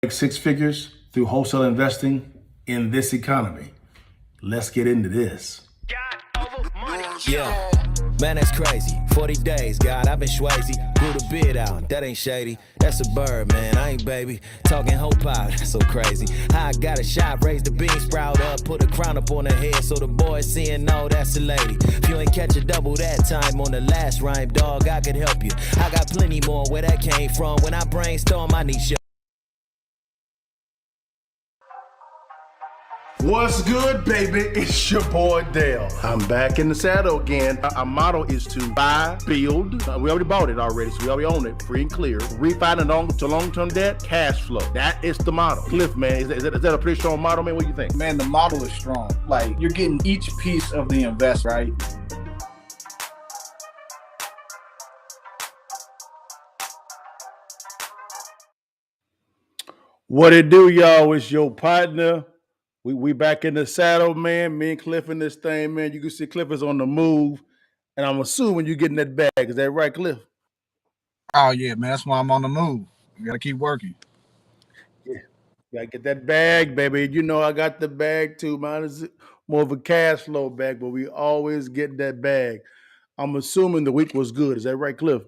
Make six figures through wholesale investing in this economy. Let's get into this. Yeah, man, that's crazy. 40 days, God, I've been Swayze. Grew the beard out, that ain't shady. That's a bird, man, I ain't baby. Talking hope out, that's so crazy. How I got a shot, raise the bean sprout up, put a crown up on her head so the boys seeing, no, that's a lady. If you ain't catch a double that time on the last rhyme, dog, I could help you. I got plenty more where that came from. When I brainstorm, I need shit. What's good, baby? It's your boy Dale. I'm back in the saddle again. Our motto is to buy, build. We already bought it already, so we already own it, free and clear. Refinance to long-term debt, cash flow. That is the motto. Cliff, man, is that a pretty strong motto, man? What do you think? Man, the model is strong. Like, you're getting each piece of the invest, right? What it do, y'all? It's your partner. We back in the saddle, man. Me and Cliff in this thing, man. You can see Cliff is on the move, and I'm assuming you're getting that bag. Is that right, Cliff? Oh, yeah, man. That's why I'm on the move. You got to keep working. Yeah. Gotta get that bag, baby. You know I got the bag too. Mine is more of a cash flow bag, but we always get that bag. I'm assuming the week was good. Is that right, Cliff?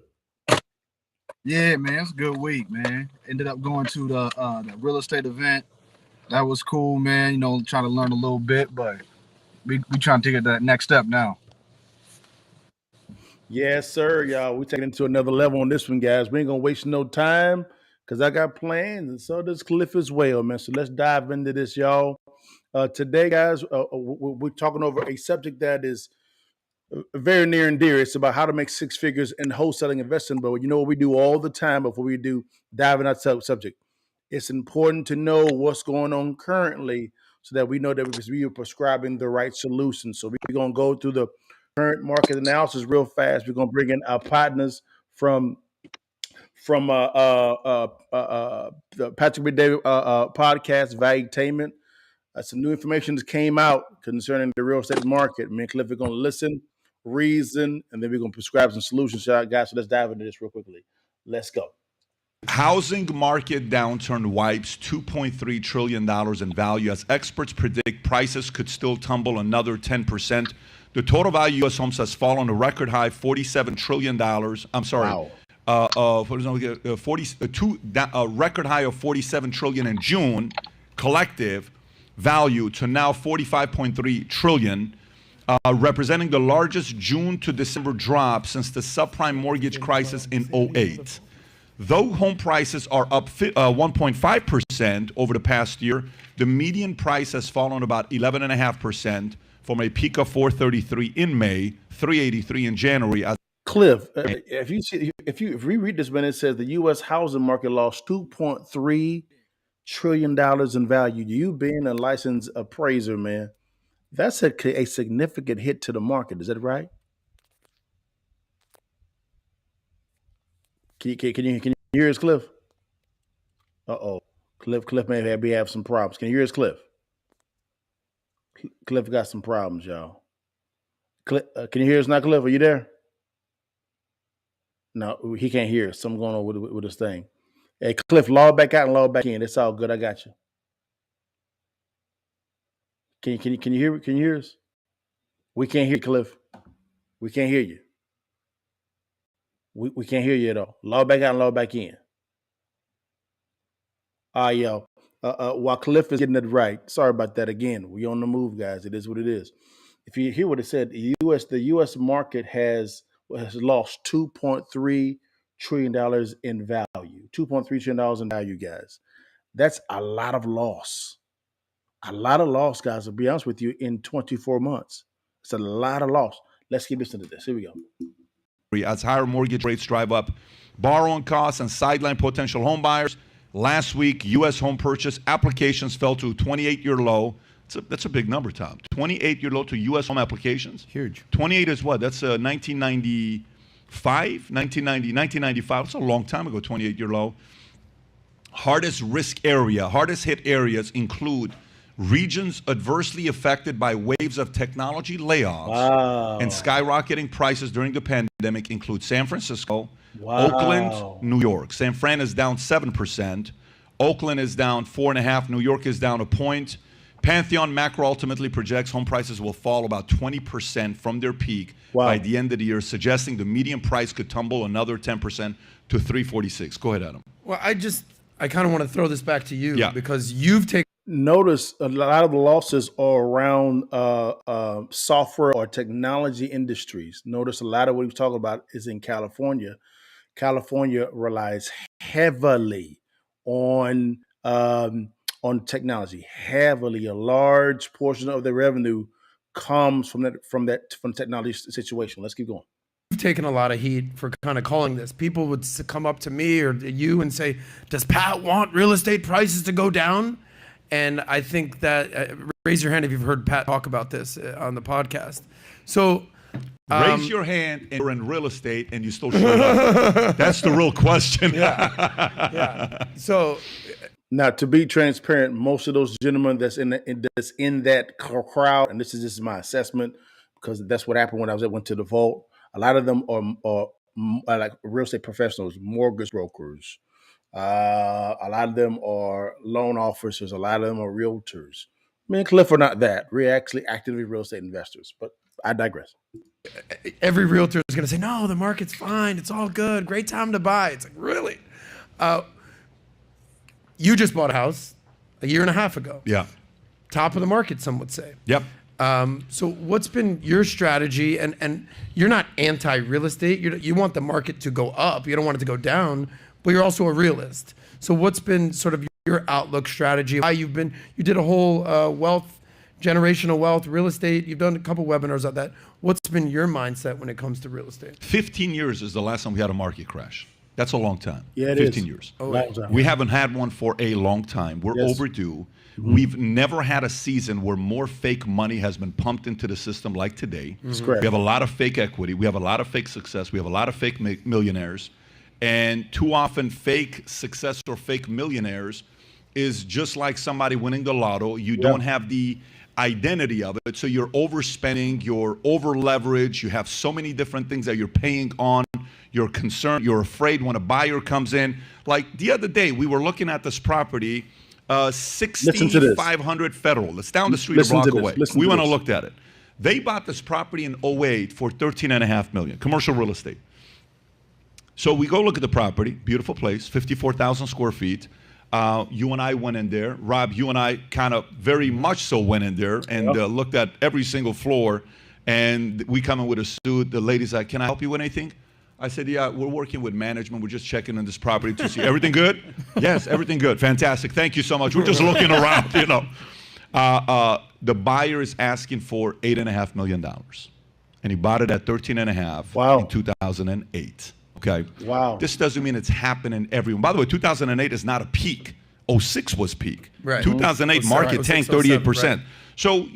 Yeah, man. It's a good week, man. Ended up going to the real estate event. That was cool, man. You know, trying to learn a little bit, but we trying to take it that next step now. Yes, sir, y'all. We taking it to another level on this one, guys. We ain't gonna waste no time because I got plans, and so does Cliff as well, man. So let's dive into this, y'all. Today, guys, we're talking over a subject that is very near and dear. It's about how to make six figures in wholesaling investing. But you know what we do all the time before we do dive in that subject? It's important to know what's going on currently so that we know that we are prescribing the right solution. So we're going to go through the current market analysis real fast. We're going to bring in our partners from the Patrick B. David podcast, Valuetainment. Some new information that came out concerning the real estate market. Me and Cliff are going to listen, reason, and then we're going to prescribe some solutions, guys. So let's dive into this real quickly. Let's go. Housing market downturn wipes $2.3 trillion in value as experts predict prices could still tumble another 10%. The total value of U.S. homes has fallen a record high $47 trillion. I'm sorry. Wow. A record high of $47 trillion in June, collective value to now $45.3 trillion, representing the largest June to December drop since the subprime mortgage crisis in '08. Though home prices are up 1.5% over the past year, the median price has fallen about 11.5% from a peak of 433 in May, 383 in January. Cliff, if you reread this, man, it says the U.S. housing market lost $2.3 trillion in value. You being a licensed appraiser, man, that's a significant hit to the market. Is that right? Can you hear us, Cliff? Uh-oh. Cliff may have some problems. Can you hear us, Cliff? Cliff got some problems, y'all. Cliff, can you hear us now, Cliff? Are you there? No, he can't hear us. Something going on with this thing. Hey, Cliff, log back out and log back in. It's all good. I got you. Can you hear us? We can't hear you, Cliff. We can't hear you. We can't hear you at all. Log back out and log back in. Yo. While Cliff is getting it right, sorry about that again. We on the move, guys. It is what it is. If you hear what it said, the U.S. market has lost $2.3 trillion in value. $2.3 trillion in value, guys. That's a lot of loss. A lot of loss, guys. To be honest with you, in 24 months, it's a lot of loss. Let's keep listening to this. Here we go. As higher mortgage rates drive up borrowing costs and sideline potential home buyers. Last week, U.S. home purchase applications fell to a 28-year low. That's a big number, Tom. 28-year low to U.S. home applications. Huge. 28 is what? That's 1995. That's a long time ago, 28-year low. Hardest hit areas include regions adversely affected by waves of technology layoffs and skyrocketing prices during the pandemic include San Francisco, Oakland, New York. San Fran is down 7%. Oakland is down 4.5. New York is down a point. Pantheon Macro ultimately projects home prices will fall about 20% from their peak by the end of the year, suggesting the median price could tumble another 10% to 346. Go ahead, Adam. Well, I kind of want to throw this back to you because you've taken. Notice a lot of the losses are around software or technology industries. Notice a lot of what we've talked about is in California. California relies heavily on technology. Heavily, a large portion of their revenue comes from technology situation. Let's keep going. You've taken a lot of heat for kind of calling this. People would come up to me or you and say, "Does Pat want real estate prices to go down?" And I think that raise your hand if you've heard Pat talk about this on the podcast. So raise your hand and you're in real estate and you still show up. That's the real question. Yeah. So now, to be transparent, most of those gentlemen that's in that crowd, and this is just my assessment because that's what happened when I went to the vault. A lot of them are like real estate professionals, mortgage brokers. A lot of them are loan officers. A lot of them are realtors. Me and Cliff are not that. We're actually actively real estate investors, but I digress. Every realtor is going to say, "No, the market's fine. It's all good. Great time to buy." It's like, really? You just bought a house a year and a half ago. Yeah. Top of the market, some would say. Yep. So what's been your strategy? And you're not anti-real estate. You want the market to go up. You don't want it to go down, but you're also a realist. So what's been sort of your outlook strategy? You did a whole generational wealth, real estate. You've done a couple webinars on that. What's been your mindset when it comes to real estate? 15 years is the last time we had a market crash. That's a long time. Yeah, it 15 is. years. Long time. We haven't had one for a long time. We're overdue. Mm-hmm. We've never had a season where more fake money has been pumped into the system like today. That's correct. We have a lot of fake equity. We have a lot of fake success. We have a lot of fake millionaires. And too often fake success or fake millionaires is just like somebody winning the lotto. You don't have the identity of it. So you're overspending, you're over leveraged, you have so many different things that you're paying on, you're concerned, you're afraid when a buyer comes in. Like the other day, we were looking at this property, 6500 Federal. It's down the street a block away. We went and looked at it. They bought this property in 08 for $13.5 million, commercial real estate. So we go look at the property, beautiful place, 54,000 square feet. You and I went in there. Rob, you and I kind of very much so went in there and looked at every single floor. And we come in with a suit. The lady's like, "Can I help you with anything?" I said, "Yeah, we're working with management. We're just checking on this property to see everything good." "Yes, everything good. Fantastic. Thank you so much. We're just looking around, you know." The buyer is asking for $8.5 million. And he bought it at $13.5 in 2008. Okay. Wow. This doesn't mean it's happening everyone. By the way, 2008 is not a peak. 06 was peak. Right. 2008 market tanked 38%. Right. So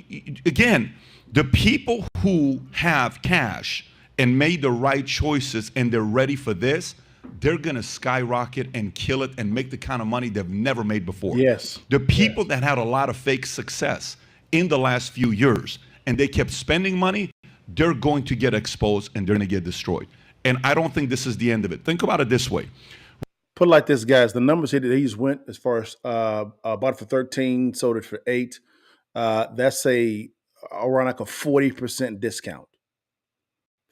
again, the people who have cash and made the right choices and they're ready for this, they're going to skyrocket and kill it and make the kind of money they've never made before. Yes. The people that had a lot of fake success in the last few years and they kept spending money, they're going to get exposed and they're going to get destroyed. And I don't think this is the end of it. Think about it this way. Put it like this, guys. The numbers here that he's went as far as bought it for 13, sold it for 8. That's around like a 40% discount.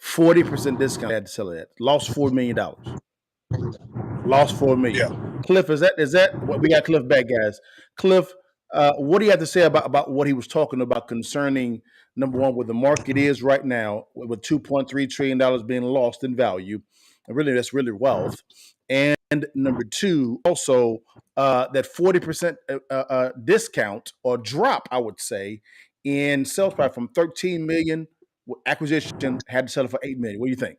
40% discount. I had to sell it at. Lost $4 million. Lost $4 million. Yeah. Cliff, is that what we got? Cliff back, guys. Cliff, what do you have to say about what he was talking about concerning, number one, where the market is right now with $2.3 trillion being lost in value? And really, that's really wealth. And number two, also that 40% discount or drop, I would say, in sales price from 13 million acquisition had to sell it for 8 million. What do you think?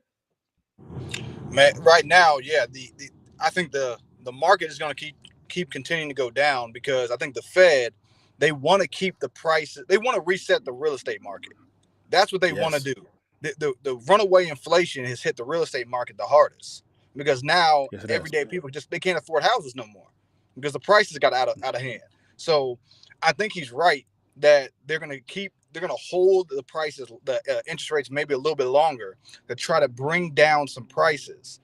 Man, right now, yeah, I think the market is going to keep continuing to go down because I think the Fed, they want to keep the prices. They want to reset the real estate market. That's what they want to do. The runaway inflation has hit the real estate market the hardest because now everyday people they can't afford houses no more because the prices got out of hand. So I think he's right that they're going to hold the prices, the interest rates maybe a little bit longer to try to bring down some prices.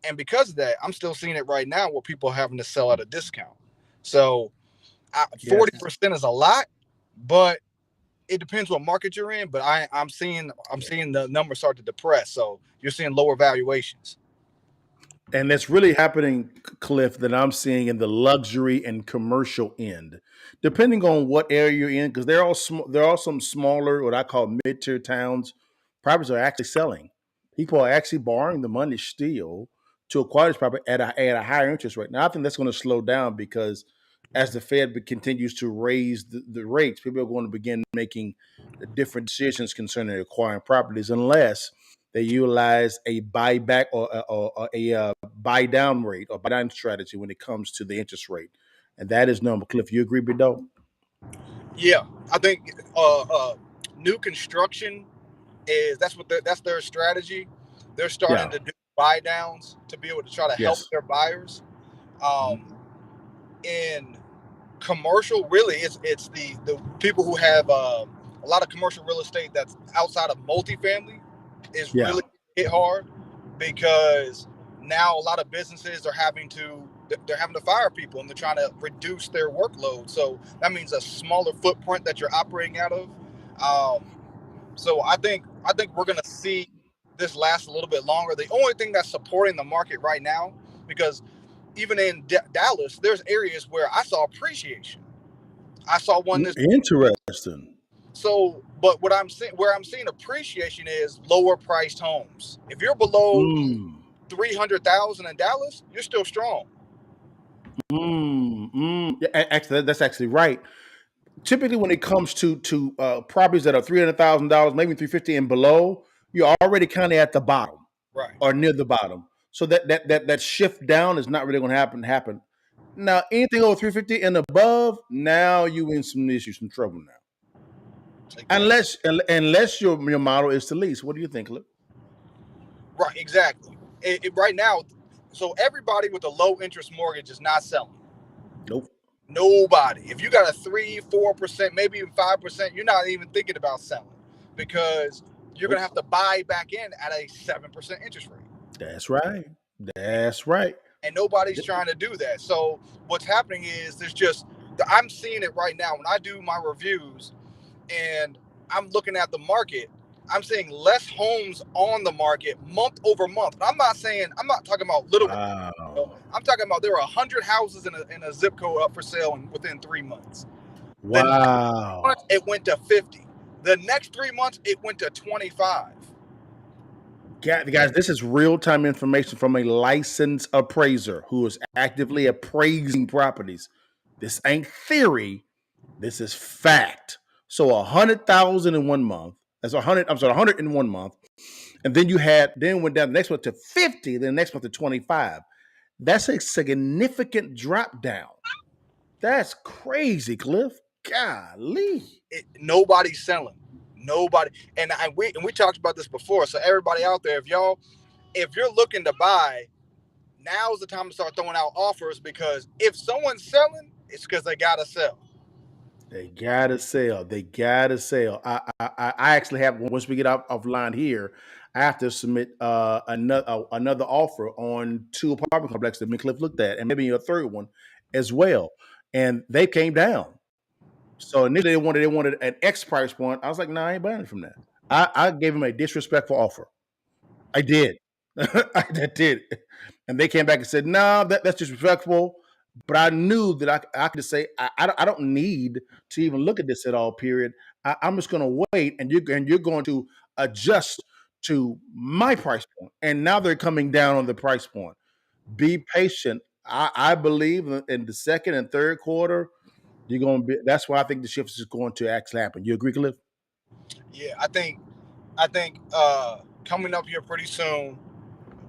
And because of that, I'm still seeing it right now where people are having to sell at a discount. So Yes. 40% is a lot, but it depends what market you're in. But I'm seeing the numbers start to depress. So you're seeing lower valuations. And that's really happening, Cliff, that I'm seeing in the luxury and commercial end, depending on what area you're in, because there are some smaller, what I call mid-tier towns. Properties are actually selling. People are actually borrowing the money still to acquire this property at a higher interest rate. Now, I think that's going to slow down because as the Fed continues to raise the rates, people are going to begin making different decisions concerning acquiring properties, unless they utilize a buyback or a buy down rate or buy down strategy when it comes to the interest rate, and that is normal. Cliff, you agree, Bido? Yeah, I think new construction is that's their strategy. They're starting Yeah. to do buy downs to be able to try to help Yes. their buyers. Mhm. In commercial, really, it's the people who have a lot of commercial real estate that's outside of multifamily is Yeah. really hit hard because now a lot of businesses are having to they're having to fire people and they're trying to reduce their workload. So that means a smaller footprint that you're operating out of. Um, so I think we're gonna see this last a little bit longer. The only thing that's supporting the market right now, because even in Dallas, there's areas where I saw appreciation. I saw one this. Interesting. So, but what I'm seeing, where I'm seeing appreciation is lower priced homes. If you're below Mm. 300,000 in Dallas, you're still strong. Yeah, actually, that's actually right. Typically, when it comes to properties that are $300,000, maybe 350 and below, you're already kind of at the bottom Right. or near the bottom. So that shift down is not really going to happen. Now, anything over 350 and above, now you in some issues, some trouble now. Exactly. Unless your model is to lease. What do you think, Clip? Right. Exactly. Right now, so everybody with a low interest mortgage is not selling. Nope. Nobody. If you got a 3, 4%, maybe even 5%, you're not even thinking about selling because you're gonna Nope. have to buy back in at a 7% interest rate. That's right. That's right. And nobody's trying to do that. So what's happening is there's just I'm seeing it right now when I do my reviews and I'm looking at the market. I'm seeing less homes on the market month over month. And I'm not talking about little. Wow. I'm talking about there were 100 houses in a zip code up for sale within 3 months. The next Wow. month it went to 50. The next 3 months it went to 25. Guys, this is real time information from a licensed appraiser who is actively appraising properties. This ain't theory. This is fact. So 100,000 in 1 month. That's 100. I'm sorry, 100 in 1 month, and then went down the next one to 50. Then the next month to 25. That's a significant drop down. That's crazy, Cliff. Golly. Nobody's selling. Nobody. And we talked about this before. So everybody out there, if you're looking to buy, now's the time to start throwing out offers because if someone's selling, it's because they gotta sell. They gotta sell. They gotta sell. I actually have, once we get off offline here, I have to submit another offer on two apartment complexes that me and Cliff looked at, and maybe a third one as well. And they came down. So initially they wanted an X price point. I was like, nah, I ain't buying it from that. I gave them a disrespectful offer. I did. I did. And they came back and said, no, that's disrespectful. But I knew that I could say, I don't need to even look at this at all, period. I'm just going to wait, and you're going to adjust to my price point. And now they're coming down on the price point. Be patient. I believe in the second and third quarter, you're going to be. That's why I think the shift is going to actually happen. You agree, Cliff? Yeah, I think coming up here pretty soon,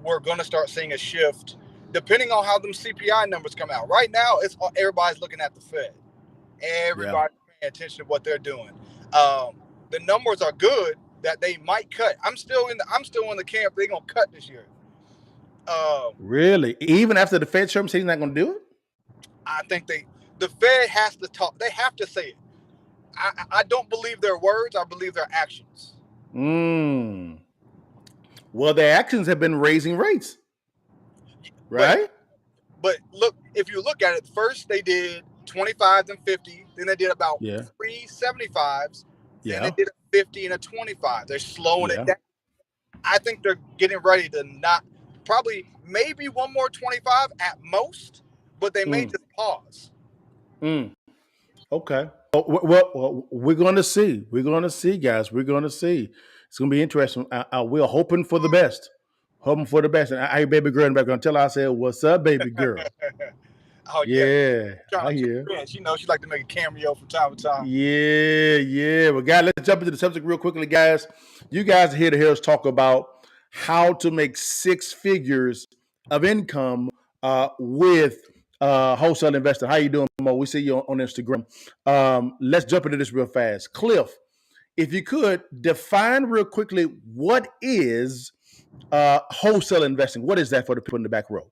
we're going to start seeing a shift, depending on how them CPI numbers come out. Right now, it's everybody's looking at the Fed. Yeah. Everybody's paying attention to what they're doing. The numbers are good that they might cut. I'm still in the camp they're gonna cut this year. Um, Really? Even after the Fed term said he's not going to do it? I think the Fed has to talk. They have to say it. I don't believe their words. I believe their actions. Mm. Well, their actions have been raising rates. right? But look, if you look at it, first they did 25s and 50, then they did about Yeah, 3 75s, then they yeah, did a 50 and a 25. They're slowing it yeah. down. I think they're getting ready to not probably maybe one more 25 at most, but they may Mm, just pause. mm. Okay. Well, we're going to see. We're going to see, guys. We're going to see. It's going to be interesting. We're hoping for the best. Hoping for the best. And I hear baby girl in the background. Tell her I said, "What's up, baby girl?" Oh yeah, Yeah, trying I to hear. in. She knows she like to make a cameo from time to time. Yeah, yeah. Well, guys, let's jump into the subject real quickly, guys. You guys are here to hear us talk about how to make six figures of income with wholesale investing. How you doing, Mo? We see you on Instagram. Let's jump into this real fast. Cliff, if you could define real quickly what is wholesale investing. What is that for the people in the back row?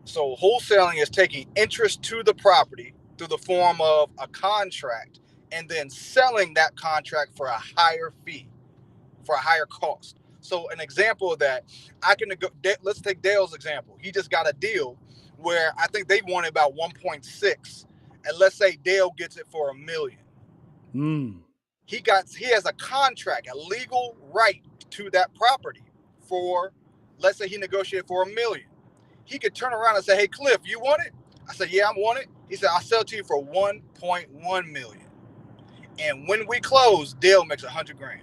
So wholesaling is taking interest to the property through the form of a contract and then selling that contract for a higher fee, for a higher cost. So an example of that, let's take Dale's example. He just got a deal where I think they wanted about 1.6, and let's say Dale gets it for $1 million. Mm. He has a contract, a legal right to that property for, let's say he negotiated for $1 million. He could turn around and say, "Hey, Cliff, you want it?" I said, "Yeah, I want it." He said, "I'll sell it to you for 1.1 million." And when we close, Dale makes 100 grand.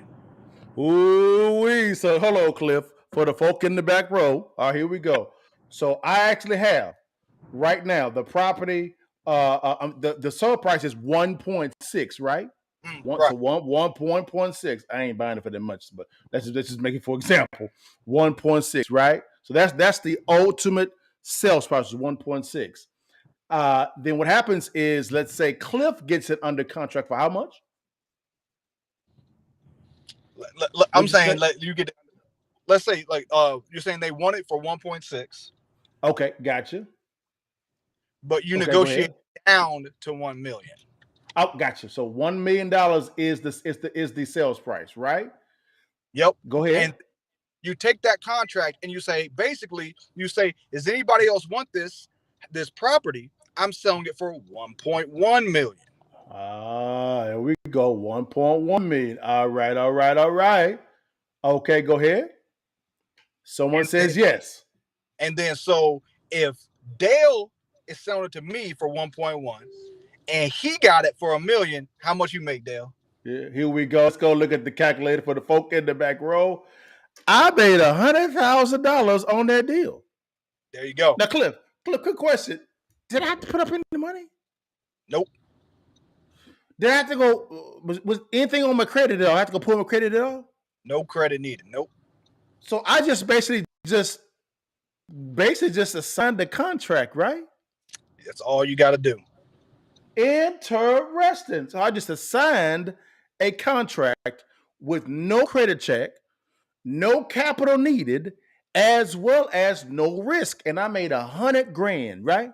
Ooh-wee. So hello, Cliff. For the folk in the back row. All right, here we go. So I actually have right now the property. The sale price is 1.6, right? Right. So 1.6. I ain't buying it for that much, but let's just make it for example. 1.6, right? So that's the ultimate sales price is 1.6. Then what happens is, let's say Cliff gets it under contract for how much? I'm What'd you saying say? you get. Let's say you're saying they want it for 1.6, Okay, gotcha. but you Okay, go negotiate ahead. down to 1 million. Oh, gotcha. So $1 million is the sales price, right? Yep. Go And ahead. you take that contract and you say, basically, does anybody else want this property? I'm selling it for 1.1 million. There we go. 1.1 million. All right, all right, all right. Okay, go ahead. Someone And then says yes. so if Dale is selling it to me for 1.1 and he got it for $1 million, how much you make, Dale? Yeah, here we go. Let's go look at the calculator for the folk in the back row. I made $100,000 on that deal. There you go. Now, Cliff, quick question. Did I have to put up any money? Nope. Did I have to go? Was anything on my credit at all? I have to go pull my credit at all? No credit needed. Nope. So I just basically just assigned the contract, right? That's all you got to do. Interesting. So I just assigned a contract with no credit check, no capital needed, as well as no risk, and I made 100 grand, right?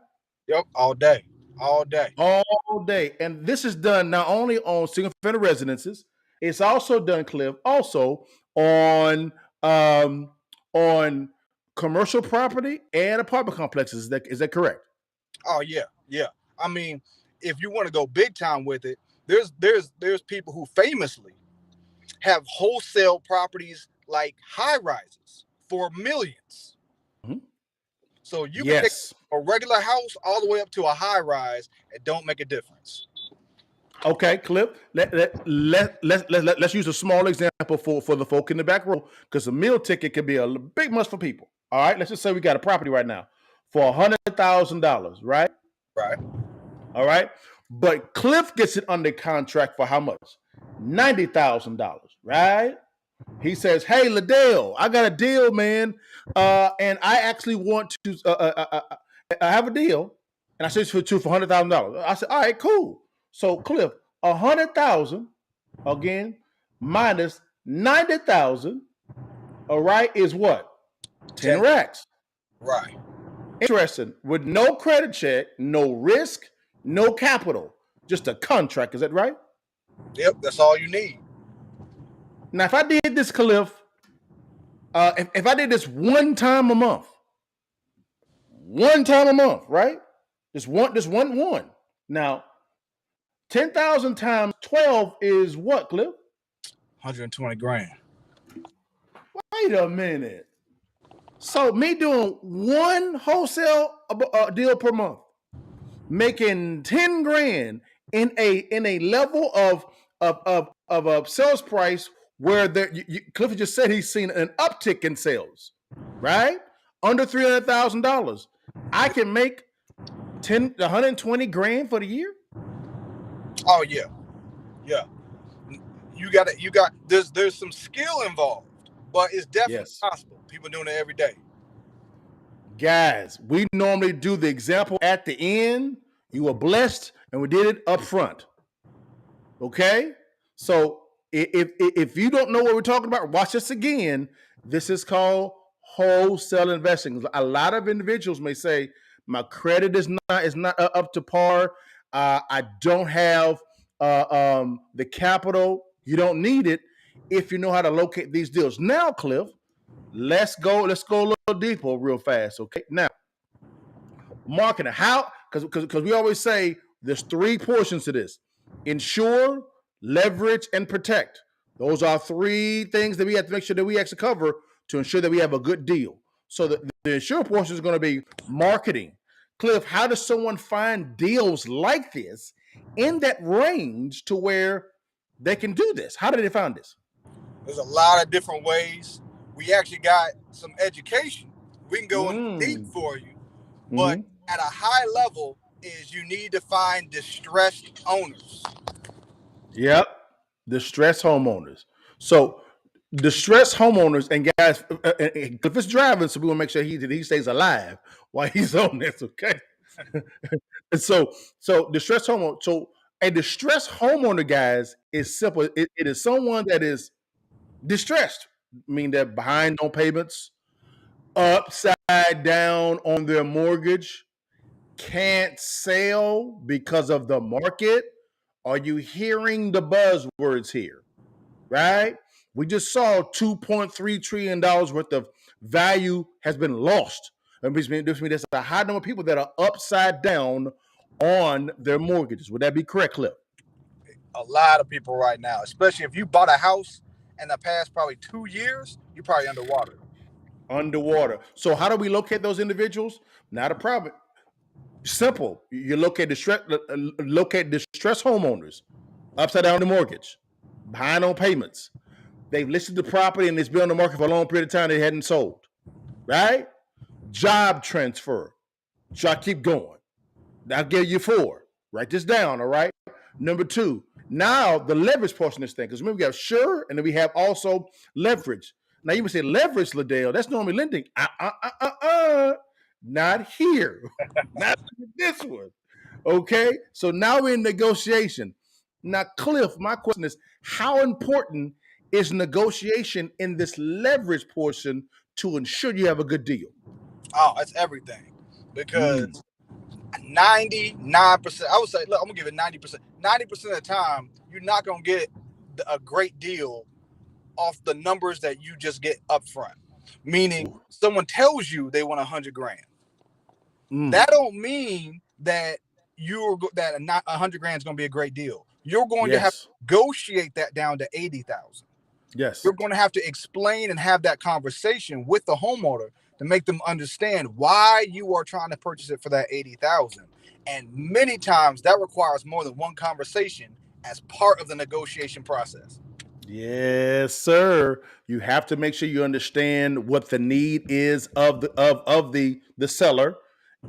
Yep. All day. All day. All day. And this is done not only on single family residences, it's also done, Cliff, also on on commercial property and apartment complexes. Is that correct? Oh yeah. Yeah. I mean, if you want to go big time with it, there's people who famously have wholesale properties like high rises for millions. Mhm. So you can take Yes. a regular house all the way up to a high rise and don't make a difference. Okay, Cliff. Let's use a small example for the folk in the back row because a meal ticket can be a big must for people. All right, let's just say we got a property right now for $100,000, right? Right. All right, but Cliff gets it under contract for how much? $90,000, right? He says, "Hey, Liddell, I got a deal, man, and I actually want to. I have a deal, and I said it's for $100,000." I said, "All right, cool." So, Cliff, 100,000 again minus 90,000. All right, is what? 10 10. racks. Right. Interesting. With no credit check, no risk, no capital, just a contract. Is that right? Yep. That's all you need. Now, if I did this, Cliff, if I did this one time a month, one time a month, right? Just one. Now, 10,000 times 12 is what, Cliff? 120 grand. Wait a minute. So me doing one wholesale deal per month, making 10 grand in a level of a sales price where Cliff just said he's seen an uptick in sales, right? Under $300,000. I can make 120 grand for the year. Oh yeah. There's some skill involved, but it's definitely possible. People doing it every day. Guys, we normally do the example at the end. You were blessed, and we did it up front. Okay? So if you don't know what we're talking about, watch this again. This is called wholesale investing. A lot of individuals may say, my credit is not up to par. I don't have the capital. You don't need it if you know how to locate these deals. Now, Cliff, let's go a little deeper real fast. Okay. Now, marketing. How? Because we always say there's three portions to this: insure, leverage, and protect. Those are three things that we have to make sure that we actually cover to ensure that we have a good deal. So the insure portion is going to be marketing. Cliff, how does someone find deals like this in that range to where they can do this? How did they find this? There's a lot of different ways. We actually got some education. We can go in deep for you. But at a high level is you need to find distressed owners. Yep. Distressed homeowners. So distressed homeowners, and guys, if it's driving, so we want to make sure he stays alive while he's on this, okay? And so distressed homeowner. So a distressed homeowner, guys, is simple. It is someone that is distressed, meaning they're behind on payments, upside down on their mortgage, can't sell because of the market. Are you hearing the buzzwords here? Right? We just saw $2.3 trillion worth of value has been lost. This means there's a high number of people that are upside down on their mortgages. Would that be correct, Cliff? A lot of people right now, especially if you bought a house in the past probably 2 years, you're probably underwater. So how do we locate those individuals? Not a problem. Simple. You locate distress homeowners, upside down the mortgage, behind on payments. They've listed the property and it's been on the market for a long period of time. They hadn't sold, right? Job transfer. So I keep going. I'll give you 4. Write this down, all right? Number 2, now the leverage portion of this thing, because remember we have sure, and then we have also leverage. Now you would say leverage, Liddell, that's normally lending. Not here. Not this one. Okay? So now we're in negotiation. Now, Cliff, my question is, how important is negotiation in this leverage portion to ensure you have a good deal? Oh, that's everything. Because 99%, I would say, look, I'm going to give it 90%. 90% of the time, you're not going to get a great deal off the numbers that you just get up front. Meaning, someone tells you they want 100 grand. That don't mean that that not 100 grand is going to be a great deal. You're going to have to negotiate that down to 80,000. Yes. You're going to have to explain and have that conversation with the homeowner to make them understand why you are trying to purchase it for that 80,000. And many times that requires more than one conversation as part of the negotiation process. Yes, sir. You have to make sure you understand what the need is of the seller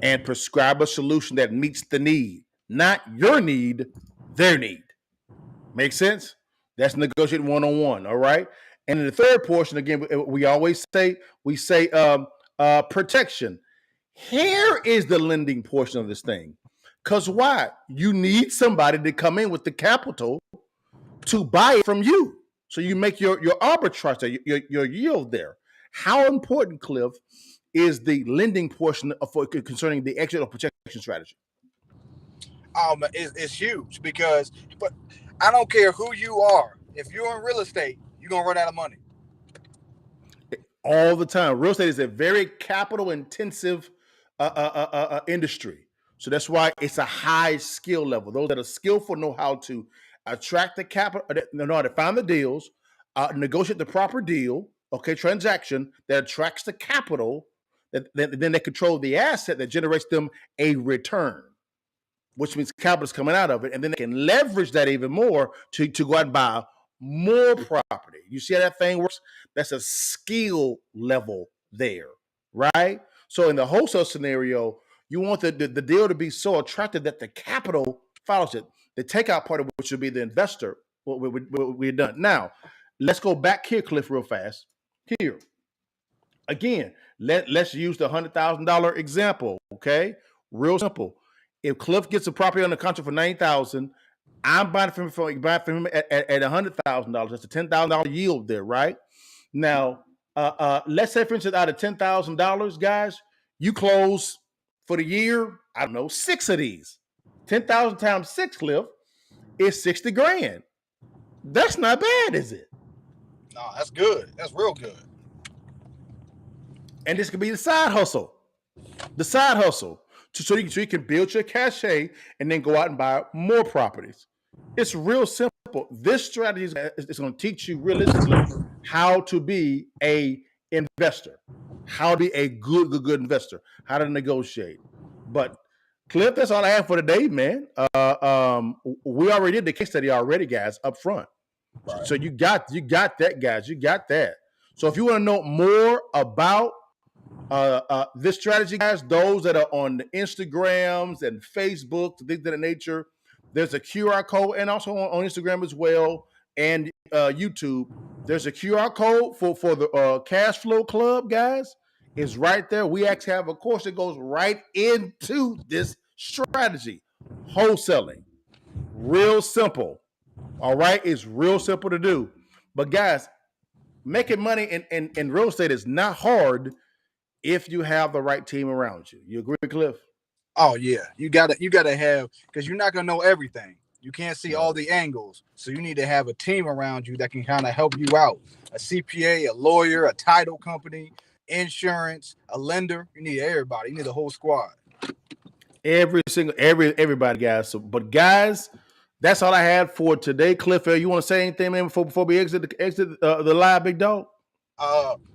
and prescribe a solution that meets the need, not your need, their need. Make sense? That's negotiating one-on-one. All right. And in the third portion, again, we always say protection. Here is the lending portion of this thing. Because why? You need somebody to come in with the capital to buy it from you. So you make your arbitrage, your yield there. How important, Cliff, is the lending portion concerning the exit or protection strategy? It's huge because, but I don't care who you are. If you're in real estate, you're going to run out of money. All the time. Real estate is a very capital intensive industry. So that's why it's a high skill level. Those that are skillful know how to attract the capital, know how to find the deals, negotiate the proper deal, okay, transaction that attracts the capital, that then they control the asset that generates them a return, which means capital is coming out of it, and then they can leverage that even more to go out and buy more property. You see how that thing works? That's a skill level there, right? So in the wholesale scenario, you want the deal to be so attractive that the capital follows it. The takeout part of which would be the investor, what we're done. Now, let's go back here, Cliff, real fast. Here. Again, let's use the $100,000 example, okay? Real simple. If Cliff gets a property on the contract for $90,000, I'm buying from him at $100,000. That's a $10,000 yield there, right? Now, let's say, for instance, out of $10,000, guys, you close for the year, I don't know, 6 of these. 10,000 times 6, Cliff, is 60 grand. That's not bad, is it? No, that's good. That's real good. And this could be the side hustle. The side hustle. So you can build your cachet and then go out and buy more properties. It's real simple. This strategy is going to teach you realistically how to be a investor, how to be a good investor, how to negotiate. But Cliff, that's all I have for today, man. We already did the case study already, guys, up front. Right. So you got that, guys. You got that. So if you want to know more about this strategy, guys, those that are on the Instagrams and Facebook, things of that nature, there's a QR code, and also on Instagram as well, and YouTube. There's a QR code for the Cash Flow Club, guys. It's right there. We actually have a course that goes right into this strategy, wholesaling. Real simple. All right, it's real simple to do. But guys, making money in real estate is not hard if you have the right team around you. You agree, Cliff? Oh yeah, you gotta have, because you're not gonna know everything. You can't see all the angles, so you need to have a team around you that can kind of help you out. A CPA, a lawyer, a title company, insurance, a lender. You need everybody. You need the whole squad. Everybody, guys. So, but guys, that's all I had for today. Cliff, you want to say anything, man, before we exit the live, big dog?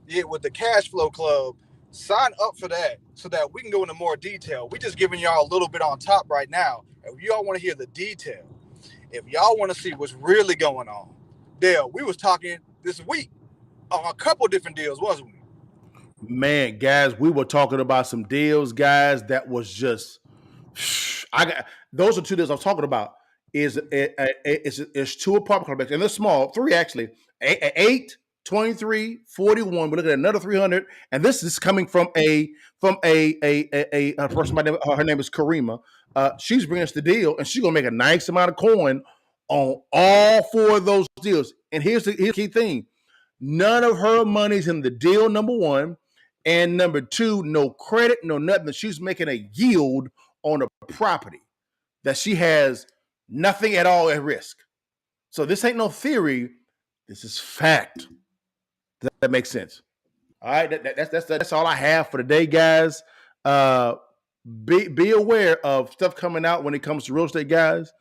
Yeah, with the Cash Flow Club, sign up for that so that we can go into more detail. We're just giving y'all a little bit on top right now. If y'all want to hear the detail, if y'all want to see what's really going on, Dale, we was talking this week on a couple different deals, wasn't we? Man, guys, we were talking about some deals, guys, that was just those are 2 deals I was talking about. Is 2 apartment complexes, and they're small, 3 actually. 8, 23, 41. We're looking at another 300, and this is coming from a person by name. Her name is Karima. She's bringing us the deal, and she's gonna make a nice amount of coin on all 4 of those deals. And here's the key thing: none of her money's in the deal. Number 1, and number 2, no credit, no nothing. She's making a yield on a property that she has nothing at all at risk. So this ain't no theory. This is fact. Does that make sense? All right, that's all I have for today, guys. Be aware of stuff coming out when it comes to real estate, guys.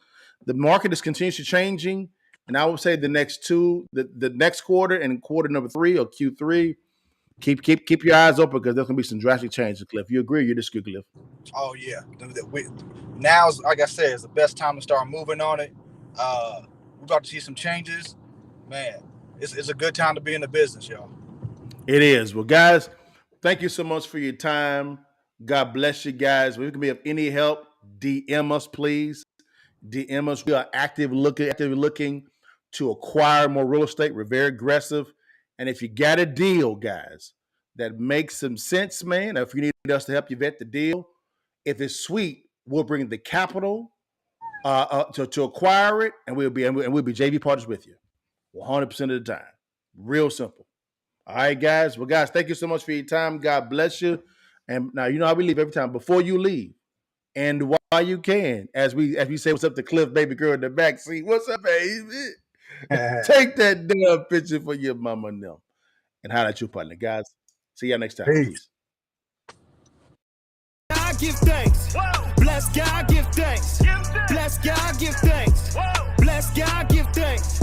The market is continuously changing, and I would say the next quarter and quarter number 3 or Q3, keep your eyes open, because there's gonna be some drastic changes. Cliff, you agree? You disagree, Cliff? Oh yeah. Now's, like I said, is the best time to start moving on it. We're about to see some changes, man. It's a good time to be in the business, y'all. It is. Well, guys, thank you so much for your time. God bless you, guys. If we can be of any help, DM us, please. DM us. We are actively looking to acquire more real estate. We're very aggressive. And if you got a deal, guys, that makes some sense, man, if you need us to help you vet the deal, if it's sweet, we'll bring the capital to acquire it, and we'll be JV partners with you 100% of the time. Real simple. All right, guys. Well, guys, thank you so much for your time. God bless you. And now, you know how we leave every time. Before you leave, and while you can, as we say, what's up to Cliff, baby girl in the back seat. What's up, baby? Take that damn picture for your mama and them. And holla at your partner, guys. See y'all next time. Peace. give thanks. Bless God, give thanks. Bless God, give thanks. Bless God, give thanks.